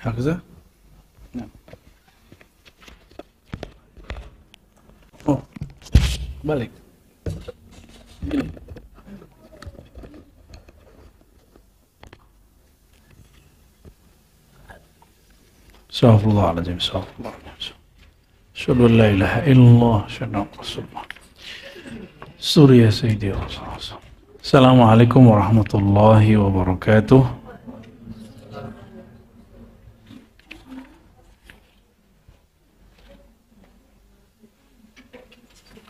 هكذا؟ نعم. Oh, balik. Gini. Astagfirullahaladzim. Asyhadu an la ilaha illallah, asyhadu anna rasulullah. Surya Sayyidi Rasulullah. Assalamualaikum warahmatullahi wabarakatuh.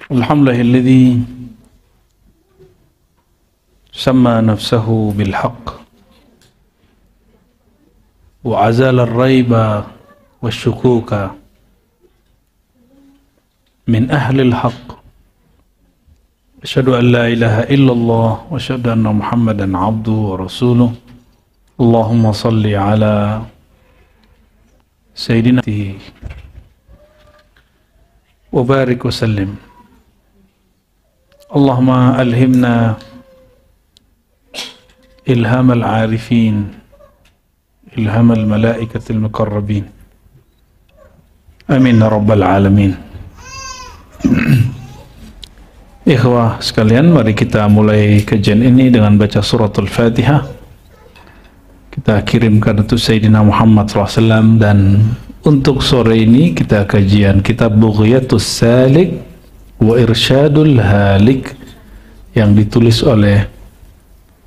Alhamdulillahilladzi sama nafsahu bil haqq wa azala ar-rayba wasyukuka min ahli al-haqq. Asyhadu an la ilaha illallah wa asyhadu anna Muhammadan abduhu wa rasuluh. Allahumma salli ala sayyidina wa barik wa sallim. Allahumma alhimna ilham al-arifin, ilham al-malaikatil muqarrabin. Amin ya rabbal alamin. Ikhwah sekalian, mari kita mulai kajian ini dengan baca suratul Fatihah. Kita kirimkan untuk Sayyidina Muhammad SAW. Dan untuk sore ini kita kajian kitab Bughyatus Salik wa Irsyadul Halik yang ditulis oleh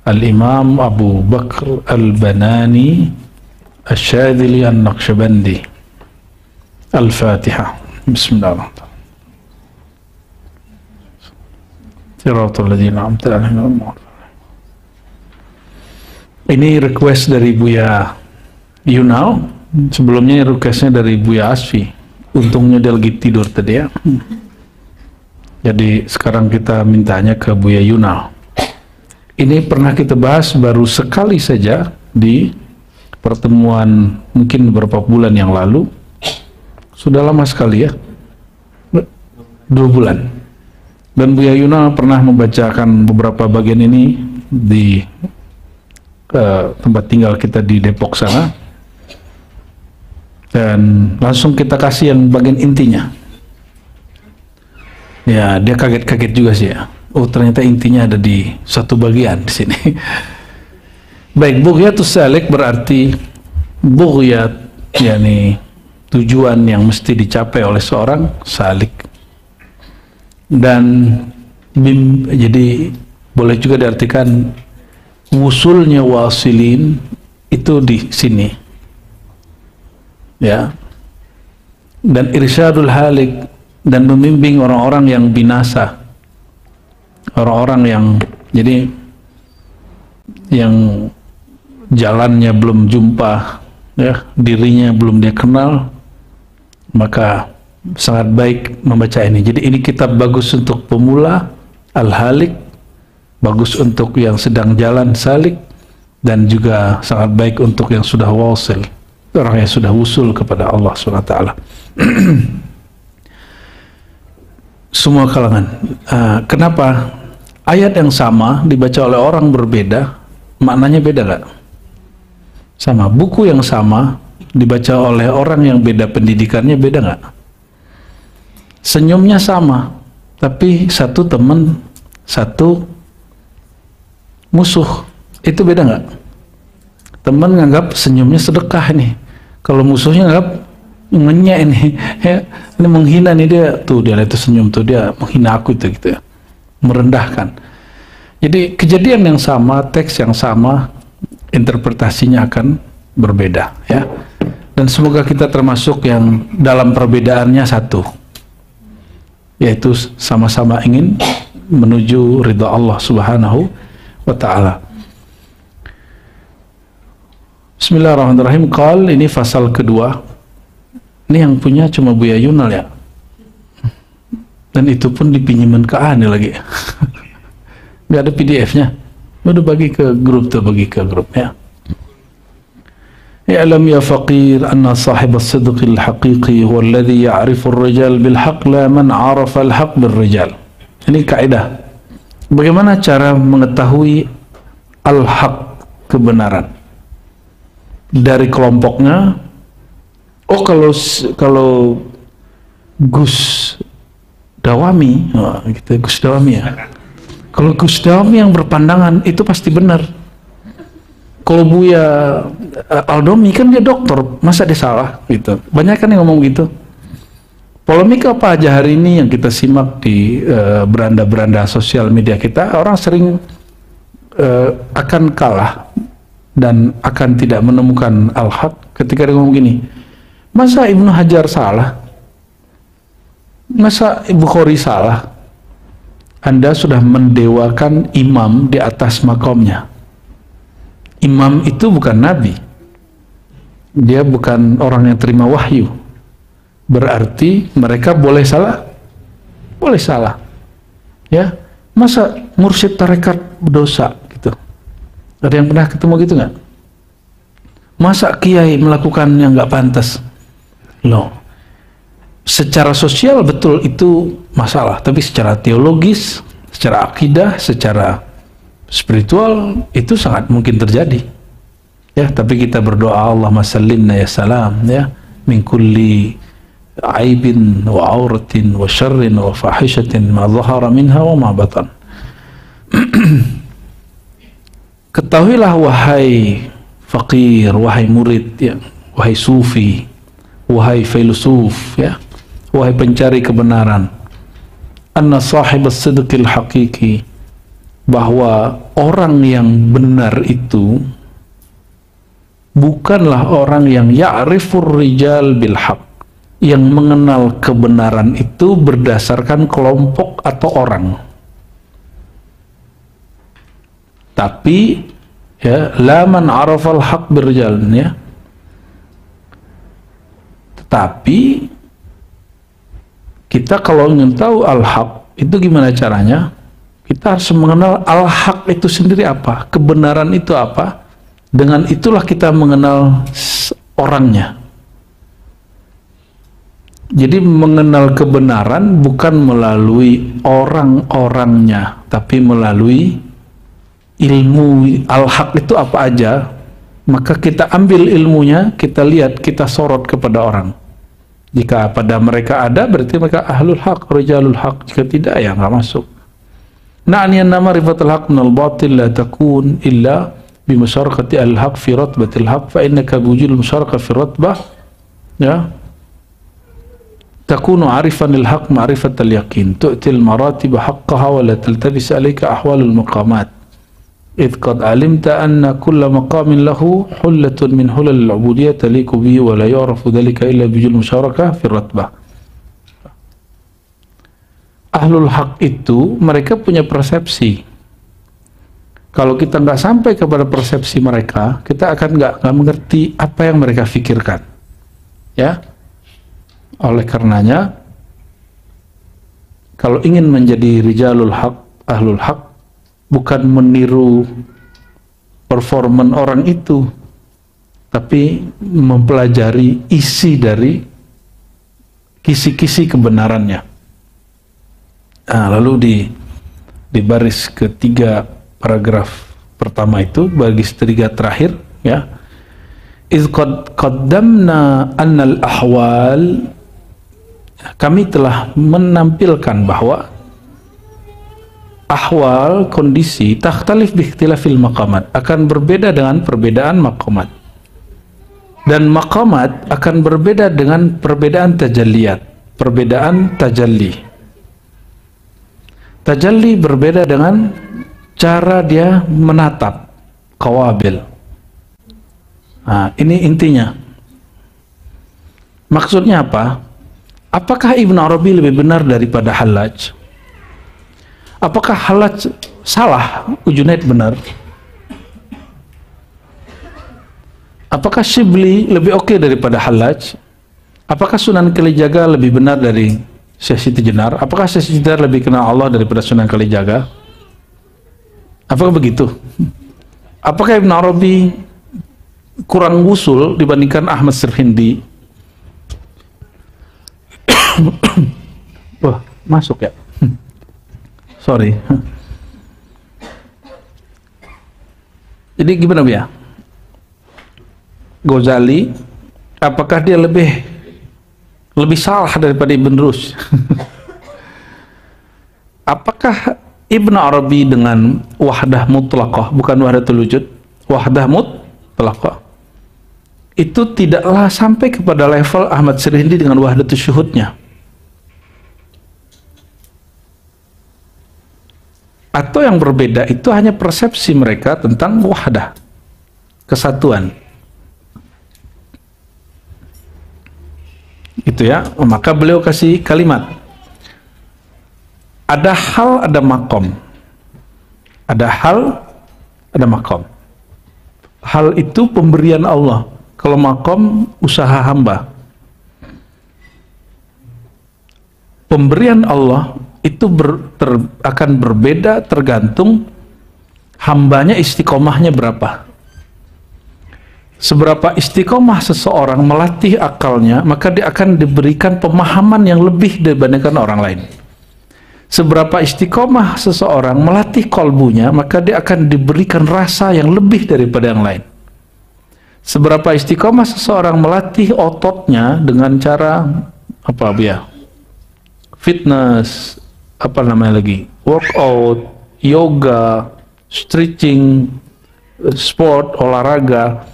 Al-Imam Abu Bakr Al-Banani Asy-Syadzili An-Naqsyabandi. Al-Fatihah. Bismillahirrahmanirrahim. Siratal ladzina an'amta 'alaihim. Ini request dari Buya Yunal. Sebelumnya requestnya dari Buya Asfi. Untungnya dia lagi tidur tadi ya. Jadi sekarang kita mintanya ke Buya Yunal. Ini pernah kita bahas baru sekali saja di pertemuan mungkin beberapa bulan yang lalu. Sudah lama sekali ya, 2 bulan. Dan Buya Yunal pernah membacakan beberapa bagian ini di tempat tinggal kita di Depok sana. Dan langsung kita kasih yang bagian intinya. Ya, dia kaget-kaget juga sih ya. Oh, ternyata intinya ada di satu bagian di sini. Baik, Bughyatus Salik berarti bughyat, yakni tujuan yang mesti dicapai oleh seorang salik. Dan jadi boleh juga diartikan wusulnya wasilin itu di sini. Ya. Dan irsyadul halik, dan membimbing orang-orang yang binasa, orang-orang yang jadi yang jalannya belum jumpa ya, dirinya belum dia kenal, maka sangat baik membaca ini. Jadi ini kitab bagus untuk pemula Al-Halik, bagus untuk yang sedang jalan salik, dan juga sangat baik untuk yang sudah wasil, orang yang sudah wusul kepada Allah SWT. Semua kalangan. Kenapa ayat yang sama dibaca oleh orang berbeda, maknanya beda gak? Sama. Buku yang sama dibaca oleh orang yang beda pendidikannya, beda gak? Senyumnya sama, tapi satu teman, satu musuh, itu beda gak? Teman nganggap senyumnya sedekah nih, kalau musuhnya nganggap ngenyek ini ya, ini menghina nih, dia tuh, dia itu senyum tuh, dia menghina aku itu gitu ya, merendahkan. Jadi kejadian yang sama, teks yang sama, interpretasinya akan berbeda ya. Dan semoga kita termasuk yang dalam perbedaannya satu, yaitu sama-sama ingin menuju ridha Allah Subhanahu wa ta'ala. Bismillahirrahmanirrahim. Qal, ini fasal kedua. Ini yang punya cuma Buya Yunal ya, dan itu pun dipinjemin ke Ani lagi. Nggak ada PDF-nya. Udah bagi ke grup tuh, bagi ke grup ya. I'lam ya faqir anna sahib as-sidq al-haqiqi huwa alladhi ya'rifu ar-rijal bil haqq la man 'arafa al-haqq bil rijal. Ini kaidah. Bagaimana cara mengetahui al-haq, kebenaran, dari kelompoknya Oh, kalau Gus Dawami, gitu, Gus Dawami ya. Kalau Gus Dawami yang berpandangan itu pasti benar. Kalau Buya Aldomi kan dia dokter, masa dia salah gitu. Banyak kan yang ngomong gitu. Polemik apa aja hari ini yang kita simak di beranda-beranda sosial media kita, orang sering akan kalah dan akan tidak menemukan al-haq ketika dia ngomong gini, masa Ibnu Hajar salah? Masa Bukhari salah? Anda sudah mendewakan imam di atas makomnya. Imam itu bukan nabi, dia bukan orang yang terima wahyu. Berarti mereka boleh salah? Boleh salah. Ya, masa mursyid tarekat berdosa gitu? Ada yang pernah ketemu gitu nggak? Masa kiai melakukan yang nggak pantas? Loh, secara sosial betul itu masalah, tapi secara teologis, secara akidah, secara spiritual itu sangat mungkin terjadi. Ya, tapi kita berdoa Allahumma sallimna ya salam ya min kulli aibin wa auratin wa syarrin wa fahishatin ma dhahara minha wa ma batan. Ketahuilah wahai fakir, wahai murid ya, wahai sufi, wahai filosof ya, wahai pencari kebenaran, anna sahib as-sidqil haqiqi, bahwa orang yang benar itu bukanlah orang yang ya'rifur rijal bil haq, yang mengenal kebenaran itu berdasarkan kelompok atau orang, tapi ya la man arafal haq birrijal ya, tetapi kita kalau ingin tahu al-haq itu gimana caranya, kita harus mengenal al-haq itu sendiri apa, kebenaran itu apa. Dengan itulah kita mengenal orangnya. Jadi mengenal kebenaran bukan melalui orang-orangnya, tapi melalui ilmu al-haq itu apa aja. Maka kita ambil ilmunya, kita lihat, kita sorot kepada orang. Jika pada mereka ada, berarti mereka ahlul haq, rijalul haq. Jika tidak, ya nggak masuk. Na'niyan nama rifatul haq minal batil la takun illa bimusyarakati al-haq fi ratbatil haq, fa innaka bujul musyarakah fi ratbah ya takunu arifanil haq ma'rifatal yaqin, tu'til maratib haqqaha wa la taltabis alayka ahwalul maqamat idh qad alimta anna kulla maqamin lahu hullatun min hulalil ubudiyyah taliku bihi wa la yu'rafu dhalika illa bujul musyarakah fi ratbah. Ahlul haq itu mereka punya persepsi. Kalau kita nggak sampai kepada persepsi mereka, kita akan nggak mengerti apa yang mereka pikirkan. Ya, oleh karenanya, kalau ingin menjadi rijalul haq, ahlul haq, bukan meniru performan orang itu, tapi mempelajari isi dari kisi-kisi kebenarannya. Nah, lalu di baris ketiga paragraf pertama itu, baris ketiga terakhir ya, iz qad qaddamna annal ahwal, kami telah menampilkan bahwa ahwal, kondisi, takhtalif bi ikhtilafil maqamat, akan berbeda dengan perbedaan maqamat, dan maqamat akan berbeda dengan perbedaan tajalliyat, perbedaan tajalli. Tajalli berbeda dengan cara dia menatap qawabil. Nah, ini intinya. Maksudnya apa? Apakah Ibn Arabi lebih benar daripada Hallaj? Apakah Hallaj salah, Junaid benar? Apakah Shibli lebih oke daripada Hallaj? Apakah Sunan Kalijaga lebih benar dari Syekh Siti Jenar? Apakah Syekh Siti Jenar lebih kenal Allah daripada Sunan Kalijaga? Apakah begitu? Apakah Ibn Arabi kurang usul dibandingkan Ahmad Sirhindi? Wah, masuk ya? Sorry. Jadi gimana ya? Ghazali Apakah dia lebih salah daripada Ibn Rushd? Apakah Ibn Arabi dengan wahdah mutlaqah, bukan wahdatul wujud, wahdah mutlaqah, itu tidaklah sampai kepada level Ahmad Sirhindi dengan wahdatul syuhudnya? Atau yang berbeda itu hanya persepsi mereka tentang wahdah, kesatuan. Itu ya, maka beliau kasih kalimat. Ada hal, ada makom. Ada hal, ada makom. Hal itu pemberian Allah. Kalau makom, usaha hamba. Pemberian Allah itu akan berbeda tergantung hambanya istiqomahnya berapa. Seberapa istiqomah seseorang melatih akalnya, maka dia akan diberikan pemahaman yang lebih dibandingkan orang lain. Seberapa istiqomah seseorang melatih kolbunya, maka dia akan diberikan rasa yang lebih daripada yang lain. Seberapa istiqomah seseorang melatih ototnya dengan cara apa ya? Fitness, apa namanya lagi? Workout, yoga, stretching, sport, olahraga,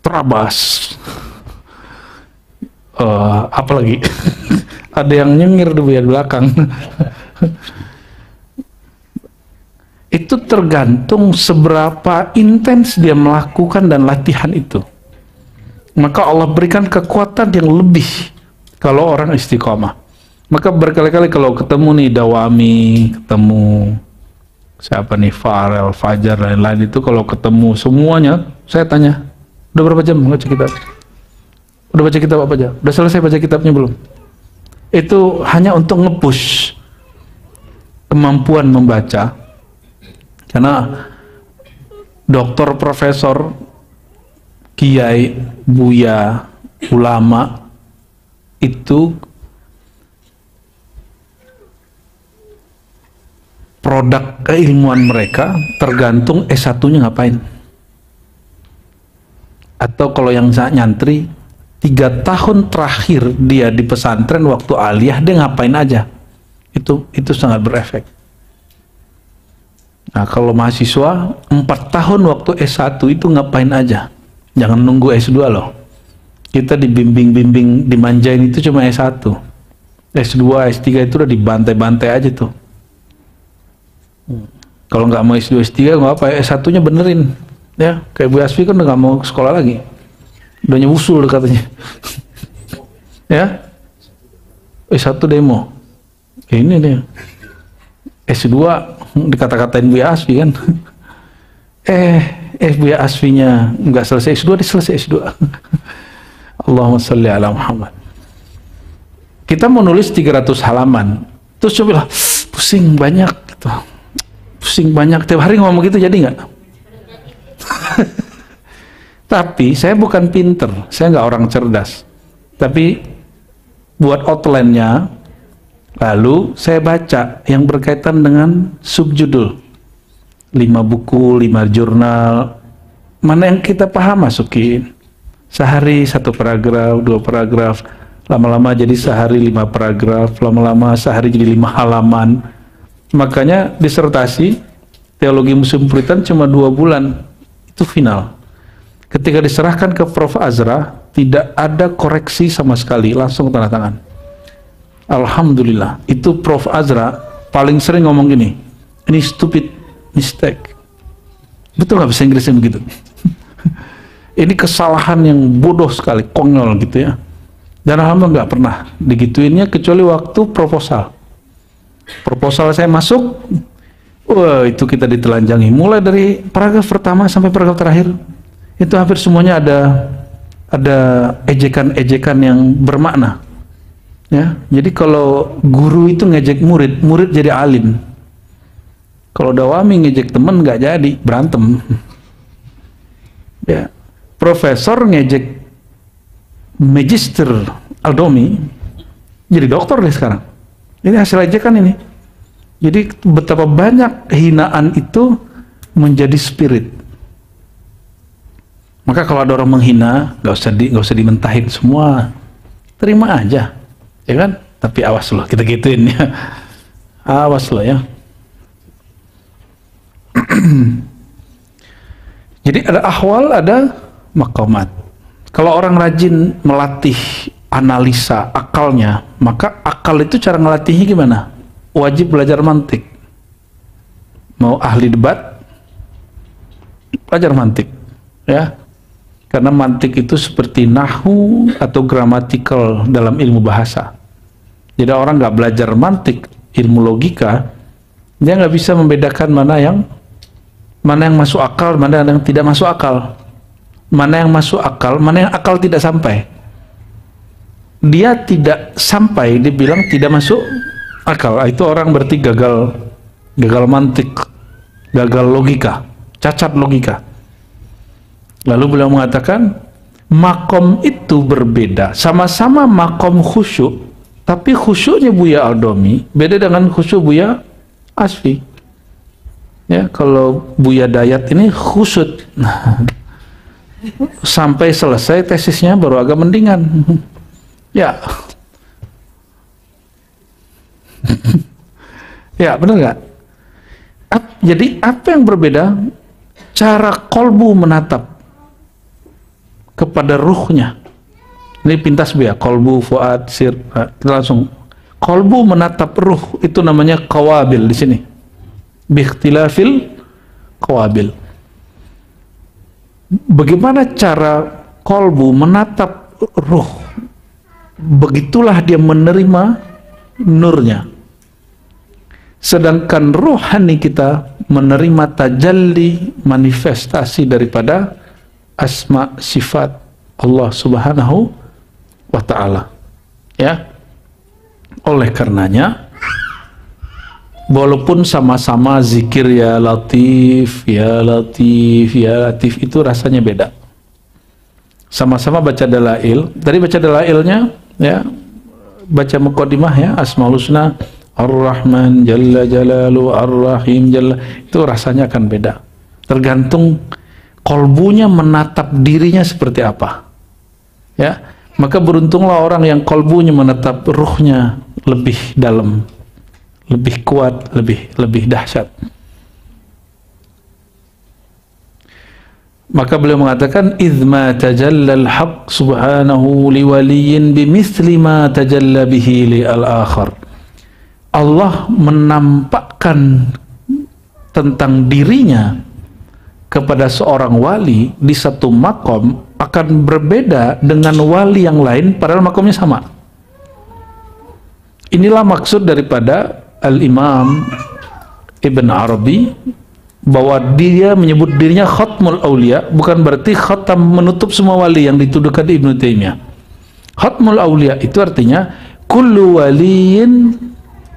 terabas, apa lagi? Ada yang nyengir di belakang. Itu tergantung seberapa intens dia melakukan dan latihan itu. Maka Allah berikan kekuatan yang lebih kalau orang istiqomah. Maka berkali-kali kalau ketemu nih Dawami, ketemu siapa nih, Farel, Fajar, lain-lain itu, kalau ketemu semuanya, saya tanya, udah berapa jam baca kitab? Udah baca kitab apa aja? Udah selesai baca kitabnya belum? Itu hanya untuk nge-push kemampuan membaca. Karena doktor, profesor, kiai, buya, ulama itu produk keilmuan mereka tergantung S1-nya ngapain. Atau kalau yang nyantri 3 tahun terakhir dia di pesantren waktu aliyah, dia ngapain aja, itu sangat berefek. Nah, kalau mahasiswa 4 tahun waktu S1 itu ngapain aja, jangan nunggu S2 loh. Kita dibimbing-bimbing, dimanjain itu cuma S1. S2, S3 itu udah dibantai-bantai aja tuh. Kalau nggak mau S2, S3 nggak apa, S1-nya benerin ya. Kayak Bu Asfi kan udah nggak mau sekolah lagi, udah nyusul katanya. Ya, S1 demo, ini nih. S2 dikata-katain Bu Asfi kan. Bu Asfinya nggak selesai S2, dia selesai S2. Allahumma sholli ala Muhammad. Kita mau nulis 300 halaman, terus coba pusing banyak gitu. Pusing banyak, tiap hari ngomong gitu, jadi nggak? Tapi saya bukan pinter, saya nggak orang cerdas, tapi buat outline-nya, lalu saya baca yang berkaitan dengan subjudul, 5 buku, 5 jurnal, mana yang kita paham masukin. Sehari 1 paragraf, 2 paragraf, lama-lama jadi sehari 5 paragraf, lama-lama sehari jadi 5 halaman. Makanya disertasi teologi musim puritan cuma 2 bulan, itu final. Ketika diserahkan ke Prof. Azra, tidak ada koreksi sama sekali, langsung tanda tangan. Alhamdulillah. Itu Prof. Azra paling sering ngomong gini, ini stupid mistake. Betul nggak bahasa Inggrisnya begitu? Ini kesalahan yang bodoh sekali, konyol gitu ya. Dan alhamdulillah nggak pernah digituinnya kecuali waktu proposal. Proposal saya masuk, wah itu kita ditelanjangi. Mulai dari paragraf pertama sampai paragraf terakhir, itu hampir semuanya ada ejekan-ejekan yang bermakna. Ya, jadi kalau guru itu ngejek murid, murid jadi alim. Kalau Dawami ngejek teman nggak jadi, berantem. Ya, profesor ngejek Magister Aldomi, jadi dokter deh sekarang. Ini hasil ejekan ini. Jadi betapa banyak hinaan itu menjadi spirit. Maka kalau ada orang menghina, nggak usah dimentahin semua, terima aja, ya kan? Tapi awas loh, kita gituin ya, awas loh ya. Jadi ada ahwal, ada maqamat. Kalau orang rajin melatih analisa akalnya, maka akal itu cara ngelatihnya gimana? Wajib belajar mantik. Mau ahli debat, belajar mantik, ya. Karena mantik itu seperti nahwu atau gramatikal dalam ilmu bahasa. Jadi orang nggak belajar mantik, ilmu logika, dia nggak bisa membedakan mana yang masuk akal, mana yang tidak masuk akal, mana yang masuk akal, mana yang akal tidak sampai. Dia tidak sampai, dibilang tidak masuk akal. Itu orang berarti gagal mantik, gagal logika, cacat logika. Lalu beliau mengatakan makom itu berbeda, sama-sama makom khusyuk, tapi khusyuknya Buya Al-Domi beda dengan khusyuk Buya Asfi. Ya, kalau Buya Dayat ini khusyuk sampai selesai tesisnya baru agak mendingan. Ya, ya benar nggak? Jadi apa yang berbeda? Cara kolbu menatap kepada ruhnya. Ini pintas ya, kolbu, fuad, sir. Kita langsung kolbu menatap ruh, itu namanya qawabil di sini. Bikhtilafil qawabil. Bagaimana cara kolbu menatap ruh? Begitulah dia menerima nurnya. Sedangkan ruhani kita menerima tajalli, manifestasi daripada asma sifat Allah Subhanahu wa ta'ala. Ya. Oleh karenanya, walaupun sama-sama zikir ya latif, ya latif, ya latif, itu rasanya beda. Sama-sama baca dalail. Tadi baca dalailnya, ya, baca muqaddimah ya, Asmaul Husna, Ar-Rahman Jalla Jalalu, Ar-Rahim Jalla, itu rasanya akan beda. Tergantung kolbunya menatap dirinya seperti apa. Ya, maka beruntunglah orang yang kolbunya menatap ruhnya lebih dalam, lebih kuat, lebih dahsyat. Maka beliau mengatakan idma tajalla al-haq subhanahu liwaliyin bimithli ma tajalla bihi li al-akhar. Allah menampakkan tentang dirinya kepada seorang wali di satu makom akan berbeda dengan wali yang lain padahal makomnya sama. Inilah maksud daripada Al-Imam Ibn Arabi, bahwa dia menyebut dirinya Khatmul Aulia, bukan berarti khatam menutup semua wali yang dituduhkan di Ibnu Taimiyah. Khatmul Aulia itu artinya kullu waliyin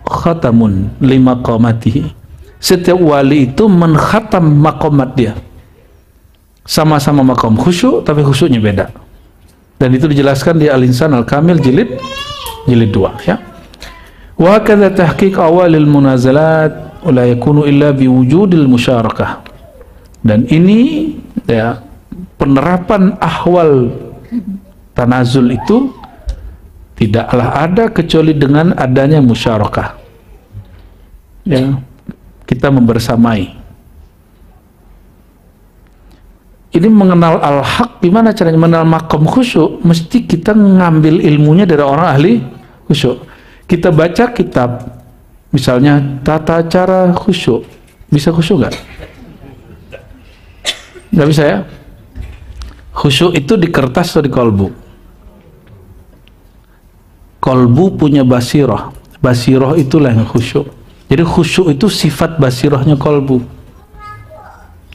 khatamun lima qamatihi. Setiap wali itu menkhatam maqamat dia. Sama-sama maqam khusyuk, tapi khusyuknya beda. Dan itu dijelaskan di Al-Insan Al-Kamil jilid 2 ya. Wa kadza tahqiq awalil munazalat la yakunu illa biwujudil musyarakah. Dan ini ya, penerapan ahwal tanazul itu tidaklah ada kecuali dengan adanya musyarakah. Ya, kita membersamai. Ini mengenal al-haq, gimana caranya mengenal makom khusyuk? Mesti kita ngambil ilmunya dari orang ahli khusyuk. Kita baca kitab, misalnya tata cara khusyuk, bisa khusyuk nggak? Nggak bisa ya? Khusyuk itu di kertas atau di kolbu? Kolbu punya basirah. Basirah itulah yang khusyuk. Jadi khusyuk itu sifat basirahnya kolbu.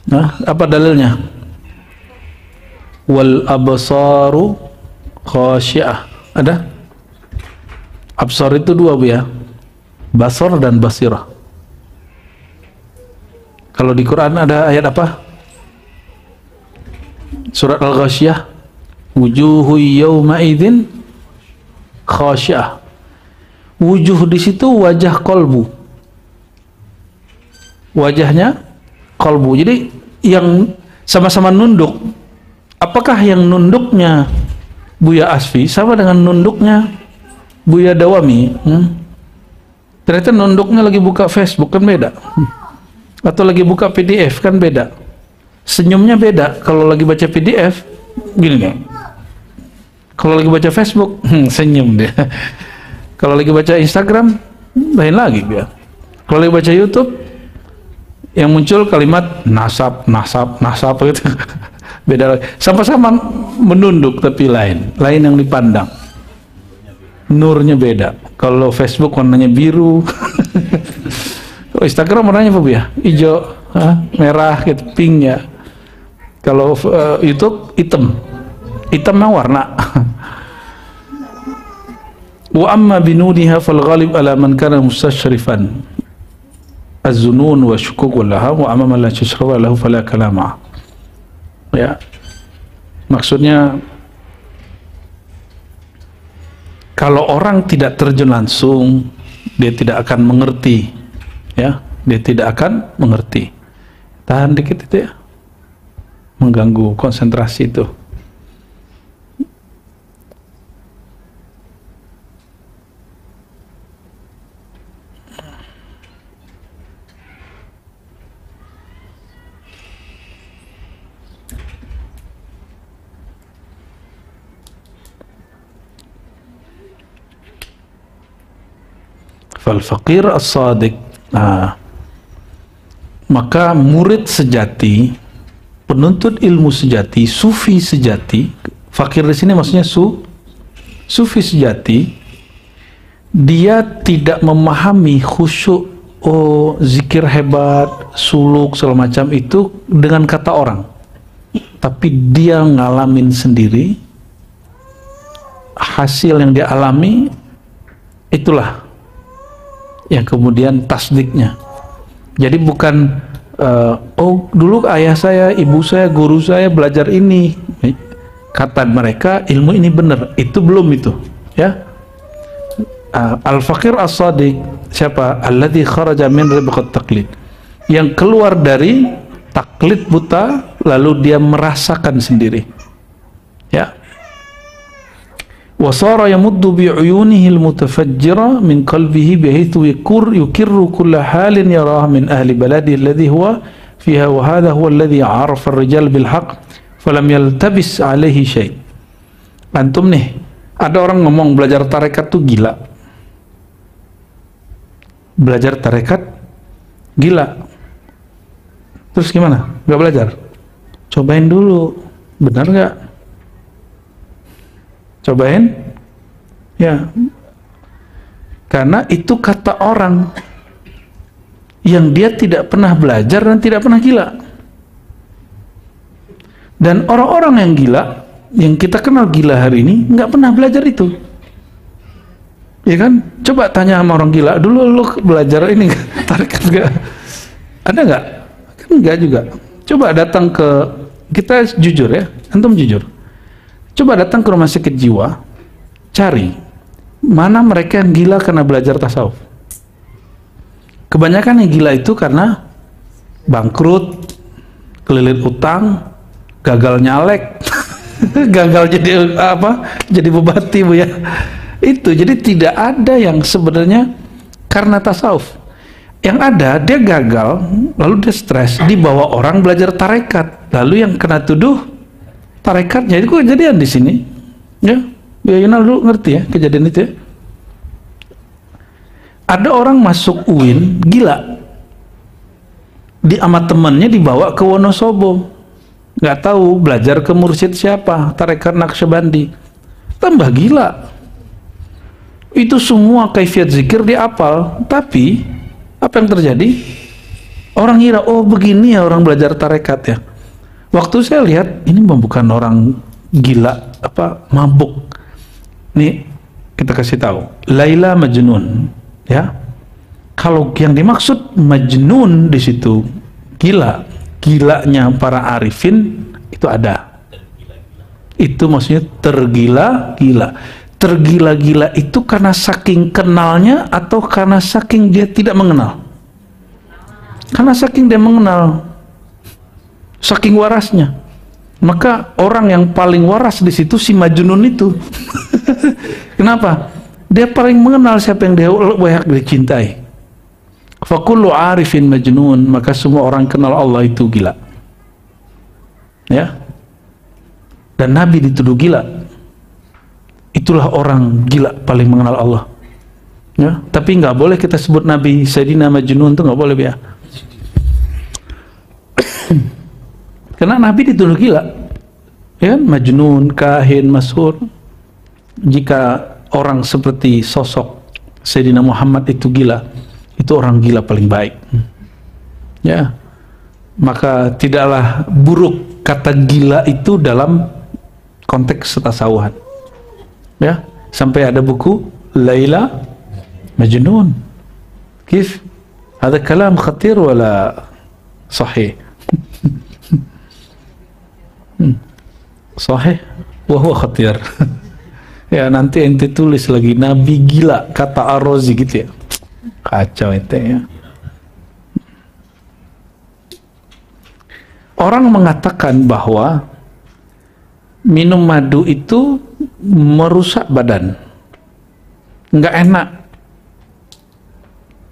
Nah, apa dalilnya? Wal absaru khasyi'ah. Ada? Absar itu dua, Bu ya. Basar dan basirah. Kalau di Quran ada ayat apa? Surat Al-Ghasyiyah. Wujuhu yawma idzin khasyi'ah. Wujuh di situ wajah kolbu. Wajahnya kolbu. Jadi yang sama-sama nunduk. Apakah yang nunduknya Buya Asfi sama dengan nunduknya Buya Dawami? Ternyata nunduknya lagi buka Facebook kan beda, atau lagi buka PDF kan beda, senyumnya beda. Kalau lagi baca PDF gini nih, kalau lagi baca Facebook senyum dia, kalau lagi baca Instagram lain lagi dia, kalau lagi baca YouTube yang muncul kalimat nasab gitu beda lagi. Sama-sama menunduk tapi lain yang dipandang, nurnya beda. Kalau Facebook warnanya biru kalau Instagram warnanya apa ya, hijau, merah gitu, pink ya. Kalau YouTube hitamnya warna. Wa amma binuniha fal ghalib ala man kana mustashrifan az-zunun wa shukuk wal laham wa amma man la tashraba lahu fala kalama. Ya, maksudnya kalau orang tidak terjun langsung, dia tidak akan mengerti, ya, dia tidak akan mengerti. Tahan dikit itu ya, mengganggu konsentrasi itu. Fal-faqir as-sadiq, maka murid sejati, penuntut ilmu sejati, sufi sejati. Fakir di sini maksudnya sufi sejati. Dia tidak memahami khusyuk, zikir hebat, suluk segala macam itu dengan kata orang, tapi dia ngalamin sendiri. Hasil yang dia alami itulah yang kemudian tasdiknya. Jadi bukan dulu ayah saya, ibu saya, guru saya belajar ini, kata mereka ilmu ini benar, itu belum itu, ya. Al-faqir as-sadiq siapa? Alladzi kharaja min ribqat taqlid, yang keluar dari taklid buta lalu dia merasakan sendiri, ya. Wasara yamuddu bi'uyunihi al-mutafajjira min qalbihi bihaythu yukirru kulla halin yarah min ahli baladi alladhi huwa fiha wa hadha huwa alladhi arafa ar-rijal bil haqq falam yaltabis alaihi syai'. Antum nih, ada orang ngomong belajar tarekat tuh gila, belajar tarekat gila, terus gimana? Gak belajar? Cobain dulu, benar gak? Cobain, ya, karena itu kata orang yang dia tidak pernah belajar dan tidak pernah gila. Dan orang-orang yang gila, yang kita kenal gila hari ini, nggak pernah belajar itu, ya kan? Coba tanya sama orang gila, dulu lu belajar ini tarekat gak? Ada nggak? Kan nggak juga. Coba datang ke, kita jujur ya, antum jujur. Coba datang ke rumah sakit jiwa, cari mana mereka yang gila karena belajar tasawuf. Kebanyakan yang gila itu karena bangkrut, kelilit utang, gagal nyalek, gagal jadi apa? Jadi bupati, Bu ya. Itu jadi tidak ada yang sebenarnya karena tasawuf. Yang ada dia gagal, lalu dia stres, dibawa orang belajar tarekat, lalu yang kena tuduh tarekatnya. Itu kejadian di sini, ya. Yunal dulu ngerti ya kejadian itu ya. Ada orang masuk UIN gila, di sama temannya dibawa ke Wonosobo, nggak tahu belajar ke mursyid siapa, tarekat Naqsyabandi, tambah gila. Itu semua kaifiat zikir diapal, tapi apa yang terjadi? Orang ngira, oh begini ya orang belajar tarekat ya. Waktu saya lihat ini bukan orang gila apa mabuk. Nih kita kasih tahu, Laila Majnun, ya. Kalau yang dimaksud Majnun di situ gila, gilanya para arifin itu ada. Itu maksudnya tergila-gila. Tergila-gila itu karena saking kenalnya atau karena saking dia tidak mengenal? Karena saking dia mengenal, saking warasnya. Maka orang yang paling waras di situ si Majnun itu. Kenapa? Dia paling mengenal siapa yang dia layak dicintai. Fa kullu arifin majnun, maka semua orang kenal Allah itu gila. Ya. Dan Nabi dituduh gila. Itulah orang gila paling mengenal Allah. Ya, tapi nggak boleh kita sebut Nabi Sayyidina Majnun, itu nggak boleh ya. Karena Nabi dituduh gila, ya, Majnun, kahin, mashur. Jika orang seperti sosok Sayyidina Muhammad itu gila, itu orang gila paling baik. Ya, maka tidaklah buruk kata gila itu dalam konteks tasawuhan. Ya, sampai ada buku Laila Majnun. Kif? Ada kalam khatir wala sahih? Sahih wa huwa khatir. Ya, nanti ente tulis lagi Nabi gila kata Ar-Razi gitu ya. Kacau ente ya. Orang mengatakan bahwa minum madu itu merusak badan, nggak enak.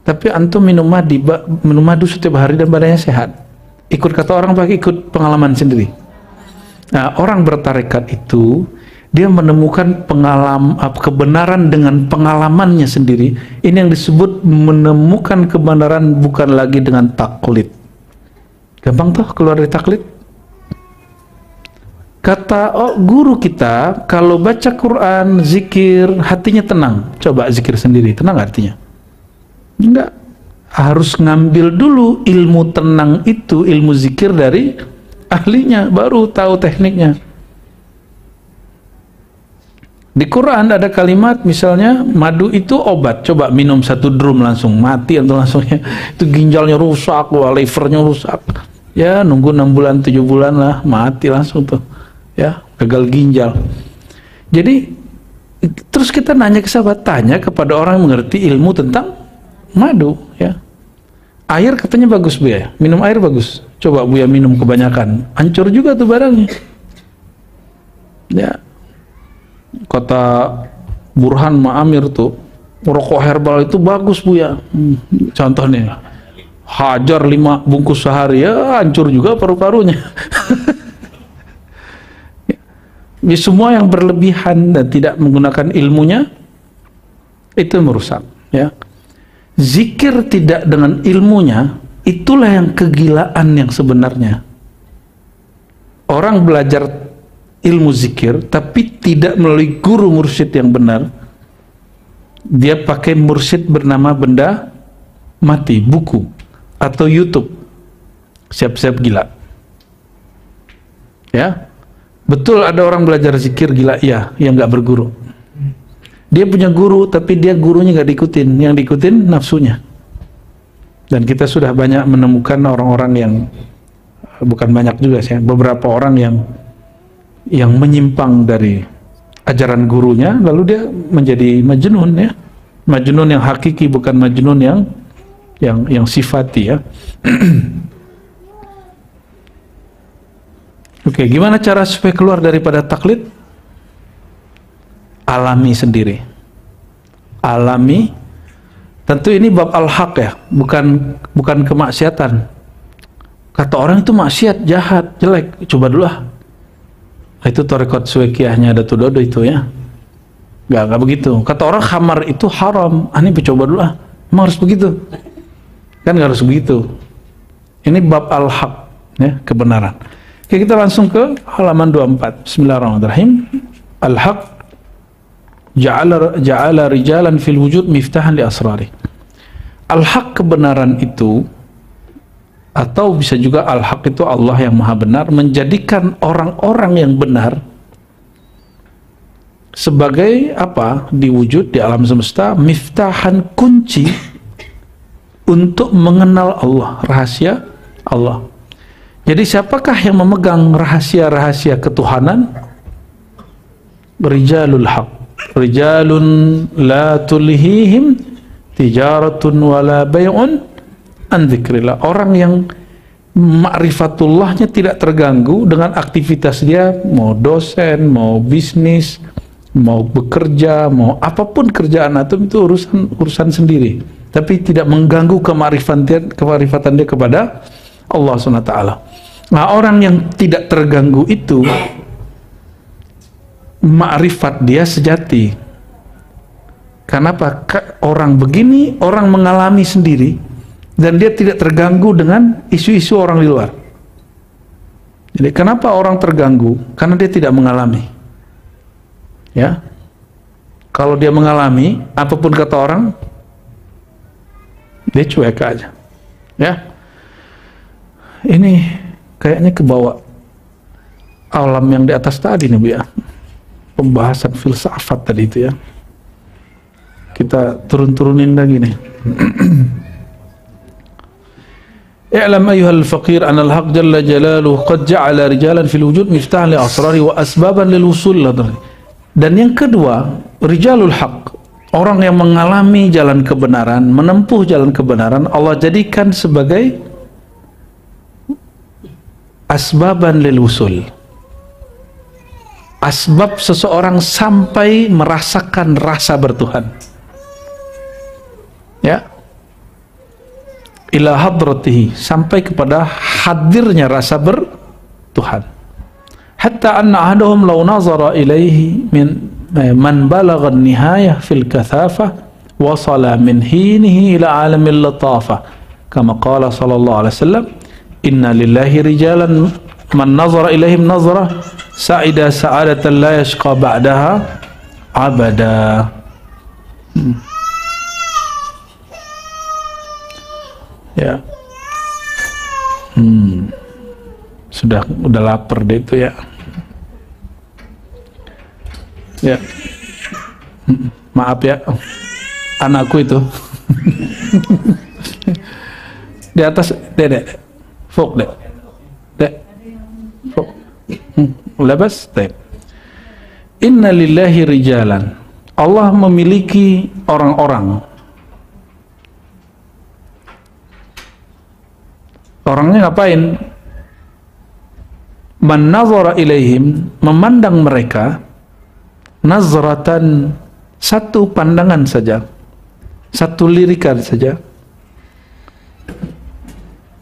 Tapi antum minum madu setiap hari dan badannya sehat. Ikut kata orang, pakai ikut pengalaman sendiri. Nah, orang bertarekat itu dia menemukan kebenaran dengan pengalamannya sendiri. Ini yang disebut menemukan kebenaran bukan lagi dengan taklid. Gampang toh keluar dari taklid. Kata guru kita, kalau baca Quran, zikir, hatinya tenang. Coba zikir sendiri, tenang artinya? Enggak. Harus ngambil dulu ilmu tenang itu, ilmu zikir dari ahlinya, baru tahu tekniknya. Di Quran ada kalimat misalnya madu itu obat, coba minum 1 drum langsung mati atau langsungnya itu ginjalnya rusak, livernya rusak. Ya nunggu 6 bulan 7 bulan lah mati langsung tuh. Ya, gagal ginjal. Jadi terus kita nanya ke sahabat, tanya kepada orang yang mengerti ilmu tentang madu, ya. Air katanya bagus, Bu ya. Minum air bagus. Coba Bu ya minum kebanyakan, hancur juga tuh barangnya. Ya. Kata Burhan Ma'amir tuh, rokok herbal itu bagus, Bu ya. Contohnya hajar 5 bungkus sehari, ya hancur juga paru-parunya. Ya, semua yang berlebihan dan tidak menggunakan ilmunya itu merusak, ya. Zikir tidak dengan ilmunya, itulah yang kegilaan yang sebenarnya. Orang belajar ilmu zikir tapi tidak melalui guru mursyid yang benar, dia pakai mursyid bernama benda mati, buku atau YouTube, siap-siap gila. Ya, betul ada orang belajar zikir gila, ya, yang nggak berguru. Dia punya guru tapi dia gurunya nggak diikutin, yang diikutin nafsunya. Dan kita sudah banyak menemukan orang-orang yang, bukan banyak juga sih, beberapa orang yang menyimpang dari ajaran gurunya, lalu dia menjadi majnun, ya. Majnun yang hakiki, bukan majnun yang sifati, ya. Oke, gimana cara supaya keluar daripada taklid? Alami sendiri. Alami. Tentu ini bab al-haq ya, bukan kemaksiatan. Kata orang itu maksiat, jahat, jelek. Coba dulu ah. Itu tarekat suwekiyahnya ada Dodo itu ya. Enggak begitu. Kata orang khamar itu haram. Ini coba dulu ah. Emang harus begitu? Kan nggak harus begitu. Ini bab al-haq, ya, kebenaran. Oke, kita langsung ke halaman 24. Bismillahirrahmanirrahim. Al-haq ja'ala rijalan fil wujud miftahan li asrari. Al-haq kebenaran itu, atau bisa juga al-haq itu Allah yang maha benar, menjadikan orang-orang yang benar sebagai apa? Di wujud, di alam semesta, miftahan, kunci untuk mengenal Allah, rahasia Allah. Jadi siapakah yang memegang rahasia-rahasia ketuhanan? Rijalul haq, rijalun la tulhihim tijaratun wala bay'un an dzikrillah. Orang yang Ma'rifatullahnya tidak terganggu dengan aktivitas dia, mau dosen, mau bisnis, mau bekerja, mau apapun kerjaan antum itu urusan sendiri, tapi tidak mengganggu kemarifatan dia kepada Allah SWT. Nah, orang yang tidak terganggu itu ma'rifat dia sejati. Kenapa? Orang begini, orang mengalami sendiri dan dia tidak terganggu dengan isu-isu orang di luar. Jadi kenapa orang terganggu? Karena dia tidak mengalami. Ya, kalau dia mengalami, apapun kata orang, dia cuek aja. Ya, ini kayaknya kebawa alam yang di atas tadi nih Bu ya, pembahasan filsafat tadi itu ya. Kita turun-turunin lagi nih. I'lam ayyuhal faqir anna al-haq jalla jalaluhu qad ja'ala rijalan fil wujud miftahan li asrari wa asbaban lil wusul. Dan yang kedua, rijalul haq, orang yang mengalami jalan kebenaran, menempuh jalan kebenaran, Allah jadikan sebagai asbaban lil wusul. Asbab seseorang sampai merasakan rasa bertuhan. Ya, ila hadratihi, sampai kepada hadirnya rasa bertuhan. Hatta anna ahadahum law nazara ilaihi man balagha an-nihayah fil kathafah wasala min hinihi ila alamil latafah kama qala sallallahu alaihi wasallam inna lillahi rijalan man nazara ilaihim nazara sa'ida sa'adatan la yashqa ba'daha abada. Ya, udah lapar deh itu ya. Ya, maaf ya, anakku itu di atas, dek, fok dek, fok, labas, dek. Inna lillahi rijalan, Allah memiliki orang-orang. Orangnya ngapain? Man nazara ilaihim, memandang mereka, nazratan, satu pandangan saja, satu lirikan saja,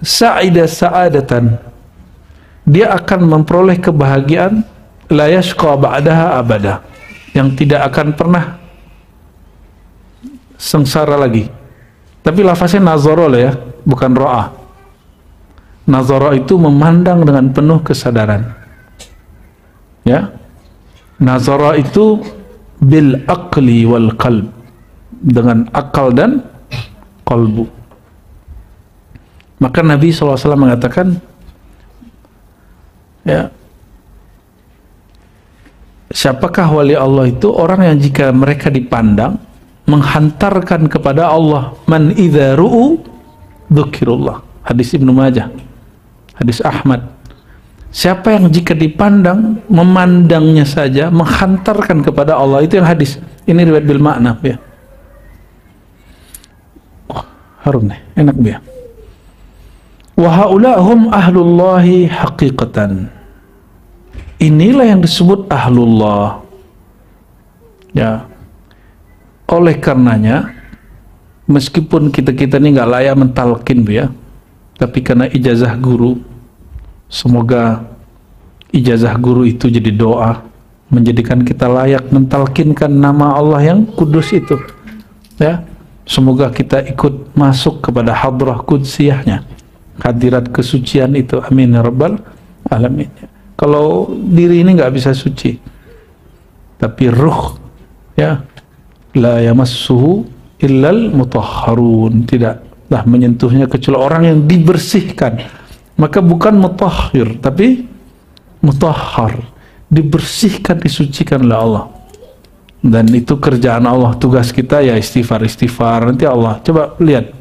sa'ida sa'adatan, dia akan memperoleh kebahagiaan, la yashqa ba'daha abada, yang tidak akan pernah sengsara lagi. Tapi lafaznya nazara ya, bukan ra'ah. Nazara itu memandang dengan penuh kesadaran. Ya, nazara itu bil aqli wal qalb, dengan akal dan qalbu. Maka Nabi SAW mengatakan, ya, siapakah wali Allah itu? Orang yang jika mereka dipandang menghantarkan kepada Allah. Man idza ru'u dzukirullah. Hadis Ibnu Majah, hadis Ahmad. Siapa yang jika dipandang, memandangnya saja, menghantarkan kepada Allah, itu yang hadis. Ini riwayat bil makna ya. Oh, harum nih, enak ya. Wa haulahum ahlullahi haqiqatan. Inilah yang disebut ahlullah. Ya. Oleh karenanya, meskipun kita ini nggak layak mentalkin ya, tapi karena ijazah guru, semoga ijazah guru itu jadi doa, menjadikan kita layak mentalkinkan nama Allah yang kudus itu. Ya, semoga kita ikut masuk kepada hadrah kudsiyahnya, hadirat kesucian itu. Amin ya rabbal alamin. Kalau diri ini nggak bisa suci, tapi ruh, ya, la yamassuhu illal mutahharun, tidaklah menyentuhnya kecuali orang yang dibersihkan. Maka bukan mutahhir, tapi mutahhar, dibersihkan, disucikan oleh Allah. Dan itu kerjaan Allah, tugas kita ya istighfar. Nanti Allah, coba lihat,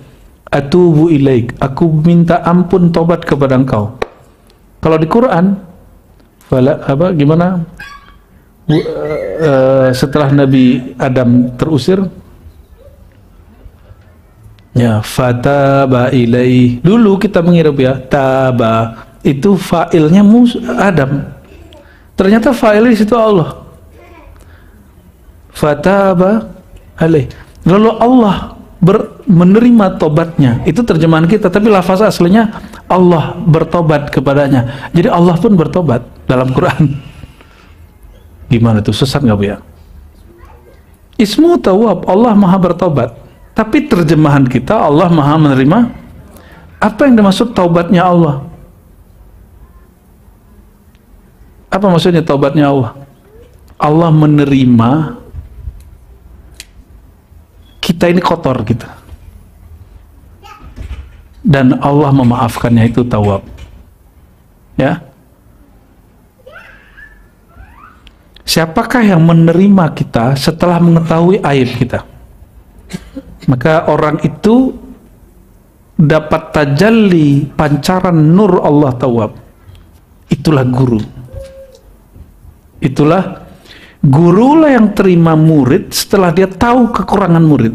atubu ilaik, aku minta ampun, tobat kepada engkau. Kalau di Quran, gimana? Setelah Nabi Adam terusir, Ya, fataba ilaih. Dulu kita mengira ya, taba itu fa'ilnya Adam. Ternyata fa'il di situ Allah. Fataba alaih. Lalu Allah menerima tobatnya. Itu terjemahan kita, tapi lafaz aslinya Allah bertobat kepadanya. Jadi Allah pun bertobat dalam Quran. Gimana tuh, sesat nggak Bu ya? Ismu Tawwab, Allah Maha bertobat. Tapi terjemahan kita Allah Maha menerima. Apa yang dimaksud taubatnya Allah? Apa maksudnya taubatnya Allah? Allah menerima kita ini kotor gitu, dan Allah memaafkannya, itu Tawwab. Ya. Siapakah yang menerima kita setelah mengetahui aib kita? Maka orang itu dapat tajalli pancaran nur Allah Tawwab. Itulah guru. Itulah gurulah yang terima murid setelah dia tahu kekurangan murid.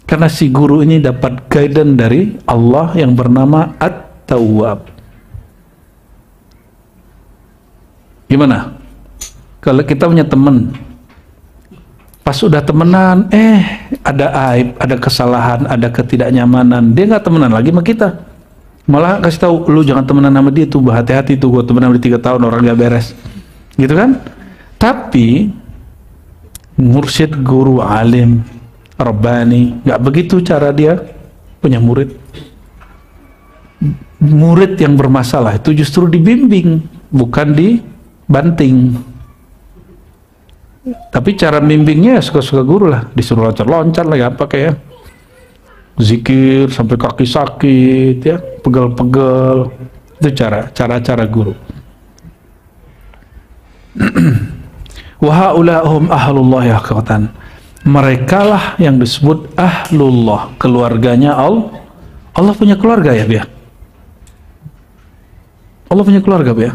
Karena si guru ini dapat guidance dari Allah yang bernama At-Tawwab. Gimana? Kalau kita punya teman, pas udah temenan, ada aib, ada kesalahan, ada ketidaknyamanan, dia nggak temenan lagi sama kita. Malah kasih tahu, lu jangan temenan sama dia tuh, hati-hati tuh, gua temenan udah 3 tahun orang nggak beres, gitu kan? Tapi mursyid, guru, alim, rabbani, nggak begitu cara dia punya murid. Murid yang bermasalah itu justru dibimbing, bukan dibanting. Tapi cara bimbingnya ya suka-suka guru lah, disuruh loncat-loncat lah, ya apa kayak zikir sampai kaki sakit, ya pegel-pegel. Itu cara guru. Wa haulahum ahlullah ya katan. Mereka lah yang disebut ahlullah, keluarganya Allah. Allah punya keluarga ya, Bia? Allah punya keluarga, Bia?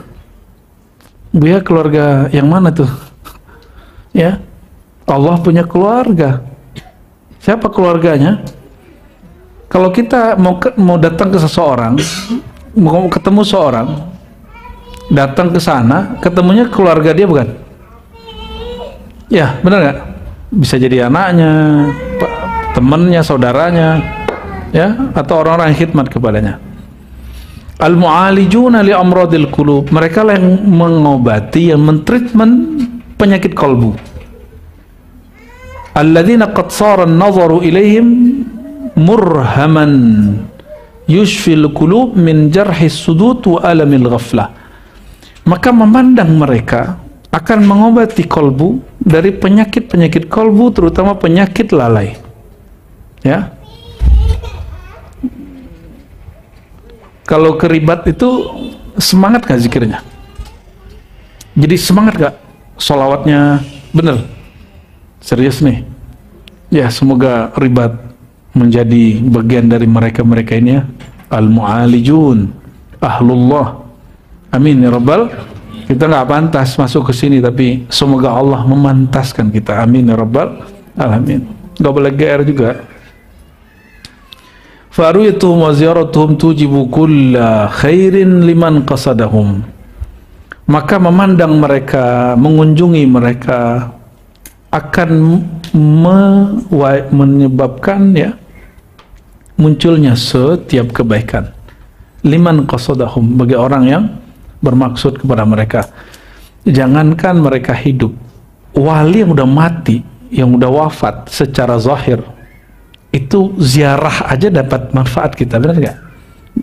Bia keluarga yang mana tuh? Ya, Allah punya keluarga. Siapa keluarganya? Kalau kita mau datang ke seseorang, mau ketemu seorang, datang ke sana, ketemunya keluarga dia bukan? Ya, benar nggak? Bisa jadi anaknya, temannya, saudaranya, ya, atau orang-orang yang khidmat kepadanya. Al-mu'alijuna li amradil qulub. Mereka lah yang mengobati, yang mentreatment penyakit kalbu. Alladzina qad sara an-nazaru ilaihim murhaman yushfil qulub min jarhis sudut wa alamil ghaflah. Maka memandang mereka akan mengobati kalbu dari penyakit-penyakit kalbu, terutama penyakit lalai. Ya. Kalau keribat itu semangat gak zikirnya? Jadi semangat gak sholawatnya? Bener? Serius nih? Ya, semoga ribat menjadi bagian dari mereka-mereka ini ya. Al-mu'alijun, ahlullah. Amin ya Rabbal. Kita nggak pantas masuk ke sini, tapi semoga Allah memantaskan kita. Amin ya Rabbal alamin. Nggak boleh GR juga. Faruyatuhum wa ziyaratuhum tujibu kulla khairin liman qasadahum. Maka memandang mereka, mengunjungi mereka akan menyebabkan ya munculnya setiap kebaikan. Liman qasadahum, bagi orang yang bermaksud kepada mereka. Jangankan mereka hidup, wali yang udah mati, yang udah wafat secara zahir, itu ziarah aja dapat manfaat kita, benar nggak?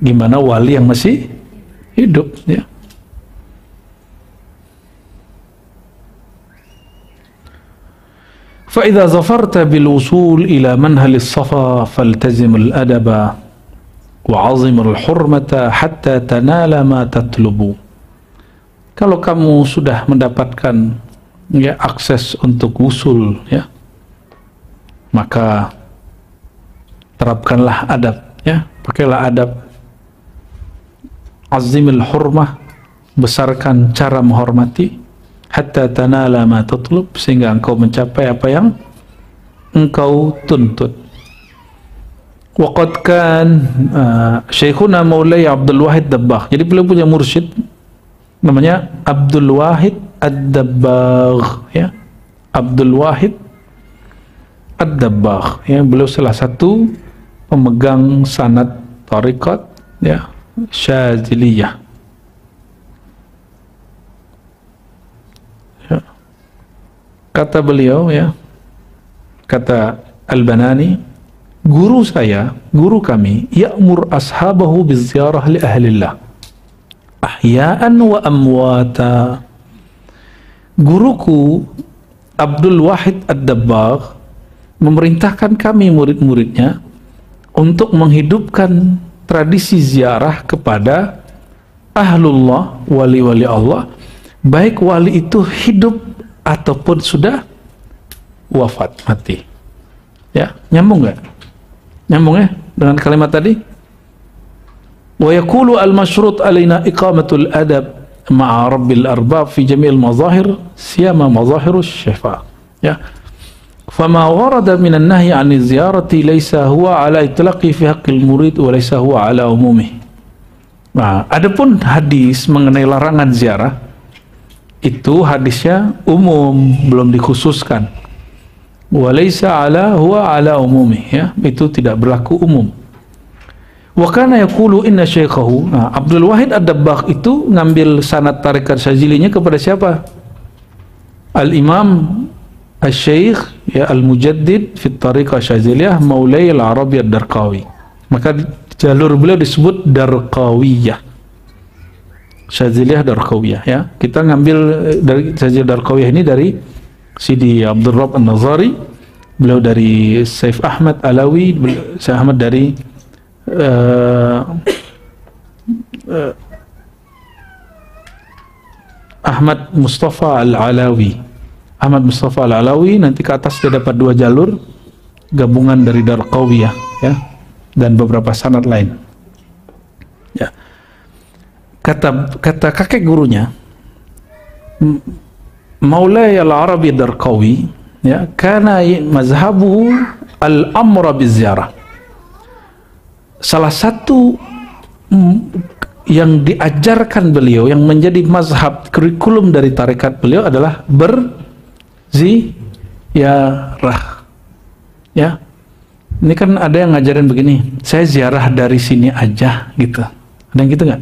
Gimana wali yang masih hidup ya? فإذا ظفرت بالوصول إلى منهل الصفا فالتزم الأدب وعظم الحرمة حتى تنال ما تطلب. Kalau kamu sudah mendapatkan ya akses untuk wusul ya, maka terapkanlah adab ya, pakailah adab. Azimil hurmah, besarkan cara menghormati. Hatta tanala ma tatlub, sehingga engkau mencapai apa yang engkau tuntut. Waqad kan Syekhuna Maulay Abdul Wahid Dabbagh. Jadi beliau punya mursyid namanya Abdul Wahid Ad-Dabbagh, ya. Abdul Wahid Ad-Dabbagh, ya. Beliau salah satu pemegang sanad tariqat, ya, Syadziliyah. Ya. Kata beliau, ya, kata Al-Banani, guru saya, guru kami, ya'mur ashabahu biziarah li ahlillah ahya'an wa amwata. Guruku Abdul Wahid Ad-Dabbagh memerintahkan kami murid-muridnya untuk menghidupkan tradisi ziarah kepada ahlullah, wali-wali Allah, baik wali itu hidup ataupun sudah wafat, mati. Ya, nyambung nggak? Nyambung ya dengan kalimat tadi? Wa yaqulu al-mashrut alaina iqamatul adab ma'a rabbil arbab fi jami'il mazahir siyama mazahirus syifa. Ya. Fama warada minan nahyi 'ani ziyarati laysa huwa 'ala itlaqi fi haqqil murid wa laysa huwa 'ala umumih. Nah, adapun hadis mengenai larangan ziarah itu hadisnya umum, belum dikhususkan. Walaysa ala huwa ala umumi, ya, itu tidak berlaku umum. Wa kana yaqulu inna syaikhahu, nah, Abdul Wahid Ad-Dabbagh itu ngambil sanad tarikat Syadzilinya kepada siapa? Al-Imam Asy-Syaikh, ya, Al-Mujaddid fi Tariqah Syadziliyah Maulay Al-Arabi Ad-Darqawi. Maka jalur beliau disebut Darqawiyah, Syadziliyah Darqawiyah, ya. Kita ngambil dari Syadziliyah Darqawiyah ini dari Sidi Abdul Rabb An-Nazari, beliau dari Saif Ahmad Alawi, Saif Ahmad dari Ahmad Mustafa Al-Alawi. Ahmad Mustafa Al-Alawi, nanti ke atas dia dapat 2 jalur gabungan dari Darqawiyah, ya, dan beberapa sanad lain. Ya. Kata kakek gurunya Maulay Al-Arabi Darqawi, ya, kana mazhabu al-amra biziarah. Salah satu yang diajarkan beliau, yang menjadi mazhab kurikulum dari tarekat beliau adalah berziarah. Ya. Ini kan ada yang ngajarin begini, saya ziarah dari sini aja gitu. Ada yang gitu nggak?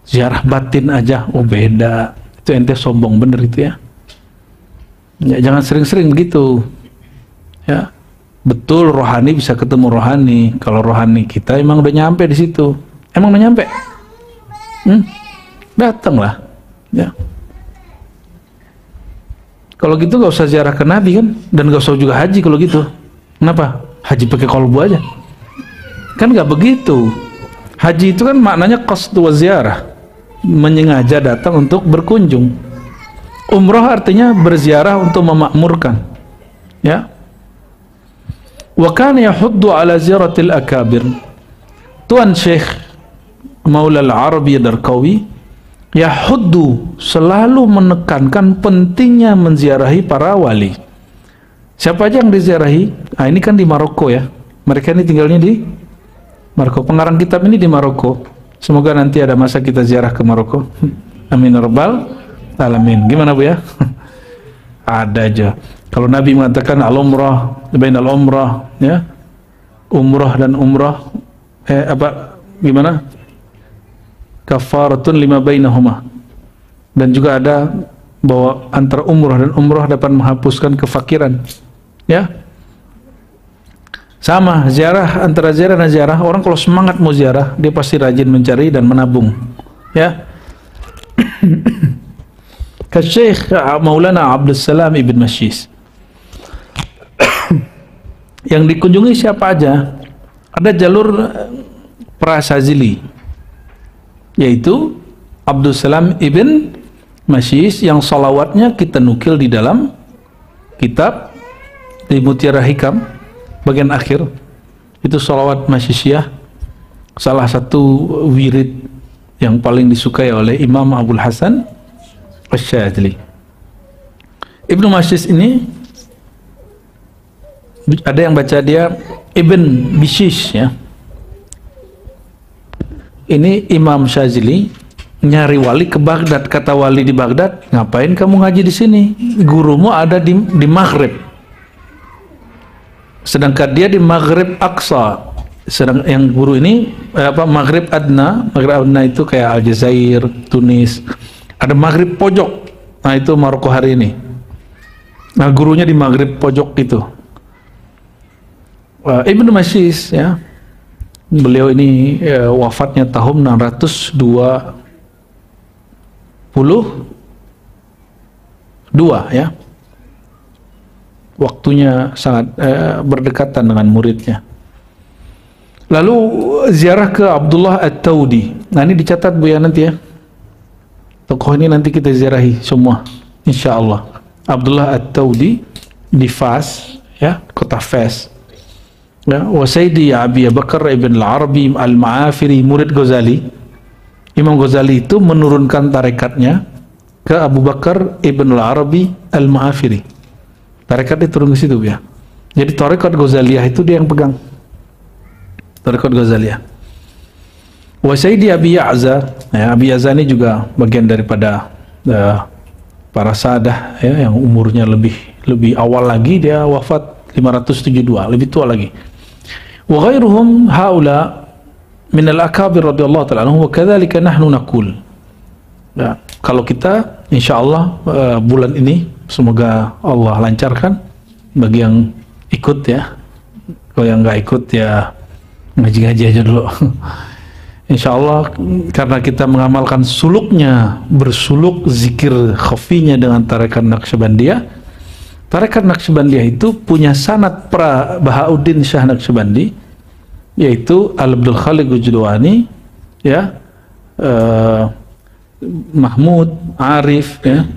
Ziarah batin aja, oh beda. Itu ente sombong bener itu, ya. Ya, jangan sering-sering begitu. Ya. Betul rohani bisa ketemu rohani. Kalau rohani kita emang udah nyampe di situ. Emang udah nyampe? Datanglah. Ya. Kalau gitu gak usah ziarah ke Nabi kan, dan gak usah juga haji kalau gitu. Kenapa? Haji pakai kolbu aja. Kan gak begitu. Haji itu kan maknanya qasdu wa ziarah, menyengaja datang untuk berkunjung. Umrah artinya berziarah untuk memakmurkan. Ya. Wa kana yahuddu ala ziyaratil akabir. Tuan Syekh Maula Al-Arabi Darqawi yahuddu, selalu menekankan pentingnya menziarahi para wali. Siapa aja yang diziarahi? Nah, ini kan di Maroko, ya. Mereka ini tinggalnya di Maroko. Pengarang kitab ini di Maroko. Semoga nanti ada masa kita ziarah ke Maroko. Amin rabbal alamin. Gimana Bu, ya? Ada aja. Kalau Nabi mengatakan al-umrah bainal umrah, ya. Umrah dan umrah gimana? Kafaratun lima bainahuma. Dan juga ada bahwa antara umrah dan umrah dapat menghapuskan kefakiran. Ya. Sama, ziarah, antara ziarah dan ziarah, orang kalau semangat mau ziarah, dia pasti rajin mencari dan menabung. Ya. Syekh Maulana Abdul Salam Ibn Mashis. Yang dikunjungi siapa aja? Ada jalur Prasazili, yaitu Abdul Salam Ibn Mashis, yang salawatnya kita nukil di dalam kitab di Mutiara Hikam bagian akhir. Itu salawat Mashishiyah, salah satu wirid yang paling disukai oleh Imam Abdul Hasan Asy-Syadzili. Ibnu Mashis ini ada yang baca dia Ibn Bishish ya. Ini Imam Syazili nyari wali ke Baghdad. Kata wali di Baghdad, ngapain kamu ngaji di sini? Gurumu ada di Maghrib. Sedangkan dia di Maghrib Aqsa. Sedang yang guru ini Maghrib Adna. Maghrib Adna itu kayak Aljazair, Tunis. Ada Maghrib pojok. Nah, itu Maroko hari ini. Nah, gurunya di Maghrib pojok itu. Ibn Mashish ya. Beliau ini wafatnya tahun 622 ya. Waktunya sangat berdekatan dengan muridnya. Lalu ziarah ke Abdullah At-Taudi. Nah, ini dicatat Bu ya nanti ya. Tokoh ini nanti kita ziarahi semua insyaallah. Abdullah At-Taudi di Fas ya, kota Fas. Ya, wa Sayyidi Abi Bakar ibn al-Arabi al-Ma'afiri, murid Ghazali. Imam Ghazali itu menurunkan tarekatnya ke Abu Bakar ibn al-Arabi al-Ma'afiri. Tarekat itu turun ke situ ya. Jadi tarekat Ghazaliyah itu dia yang pegang. Tarekat Ghazaliyah. Wa Sayyidi Abi Ya'za, ya, Abi Ya'za ini juga bagian daripada para sadah ya, yang umurnya lebih awal lagi, dia wafat 572, lebih tua lagi. Wa ghairuhum haula min al-akabir radhiyallahu ta'ala anhum wa kadzalika nahnu naqul. Ya, kalau kita insyaallah bulan ini semoga Allah lancarkan bagi yang ikut ya. Kalau yang nggak ikut ya ngaji-ngaji aja dulu. Insyaallah, karena kita mengamalkan suluknya, bersuluk zikir khafinya dengan tarekat Naqsyabandiyah. Tarekat Naqsyabandiyah itu punya sanad pra Bahauddin Syah Naqsyabandi, yaitu Al-Abdul Khaliq Ujudwani ya, Mahmud Arif ya,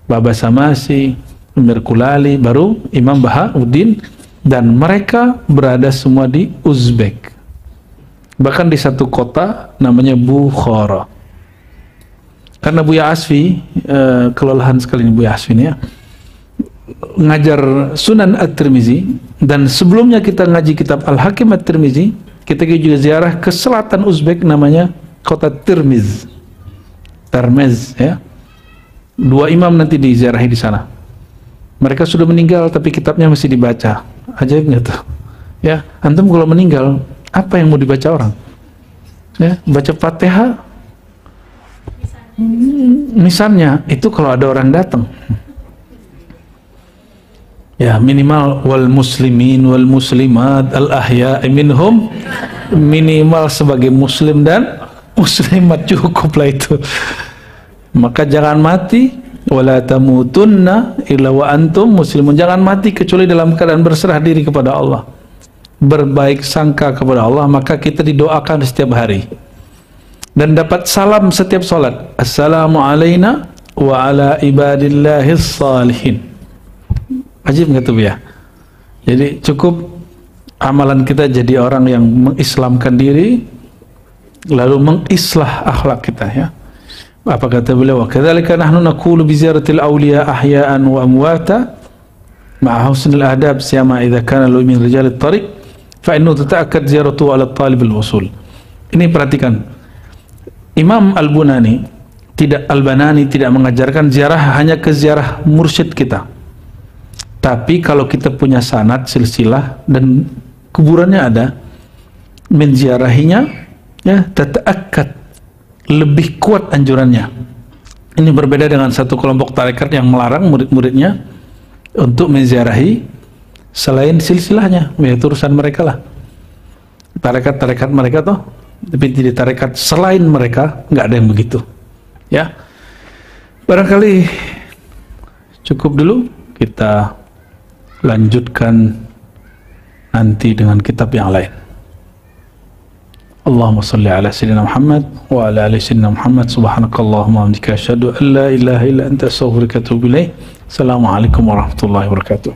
Baba Samasi, Umar Kulali, baru Imam Bahauddin, dan mereka berada semua di Uzbek. Bahkan di satu kota namanya Bukhara. Karena Buya Asfi, kelelahan sekali ini Buya Asfi ini ya, ngajar Sunan At-Tirmizi, dan sebelumnya kita ngaji kitab Al-Hakim At-Tirmizi, kita juga ziarah ke selatan Uzbek namanya kota Tirmiz. Termez ya. Dua imam nanti diziarahi di sana. Mereka sudah meninggal tapi kitabnya masih dibaca. Ajaib nggak tuh? Ya, antum kalau meninggal apa yang mau dibaca orang? Ya, baca Fatihah. Misalnya itu kalau ada orang datang. Ya, minimal wal muslimin wal muslimat al ahya'i minhum, minimal sebagai muslim dan muslimat, cukuplah itu. Maka jangan mati, wala tamutunna illa wa antum muslimun, jangan mati kecuali dalam keadaan berserah diri kepada Allah, berbaik sangka kepada Allah. Maka kita didoakan setiap hari dan dapat salam setiap salat, assalamu alaina wa ala ibadillahis salihin. Ajib nggak tuh ya? Jadi cukup amalan kita jadi orang yang mengislamkan diri, lalu mengislah akhlak kita ya. Apa kata beliau? Kadzalika nahnu naqulu bi ziyaratil awliya ahya'an wa amwata ma'a husnil adab siyama idza kana lu min rijalit tariq fa innahu tata'akkad ziyaratu ala talib al-wusul. Ini perhatikan. Imam Al-Banani tidak mengajarkan ziarah hanya ke ziarah mursyid kita. Tapi kalau kita punya sanad silsilah dan kuburannya ada, menziarahinya ya tata'akkad, lebih kuat anjurannya. Ini berbeda dengan satu kelompok tarekat yang melarang murid-muridnya untuk menziarahi selain silsilahnya, yaitu urusan mereka lah. Tarekat-tarekat mereka toh, tapi di tarekat selain mereka nggak ada yang begitu. Ya, barangkali cukup dulu, kita lanjutkan nanti dengan kitab yang lain. Allahumma salli ala sayyidina Muhammad wa ala ali sayyidina Muhammad. Subhanakallahumma wa bihamdika asyhadu an la ilaha illa anta astaghfiruka wa atubu ilaik. Assalamualaikum warahmatullahi wabarakatuh.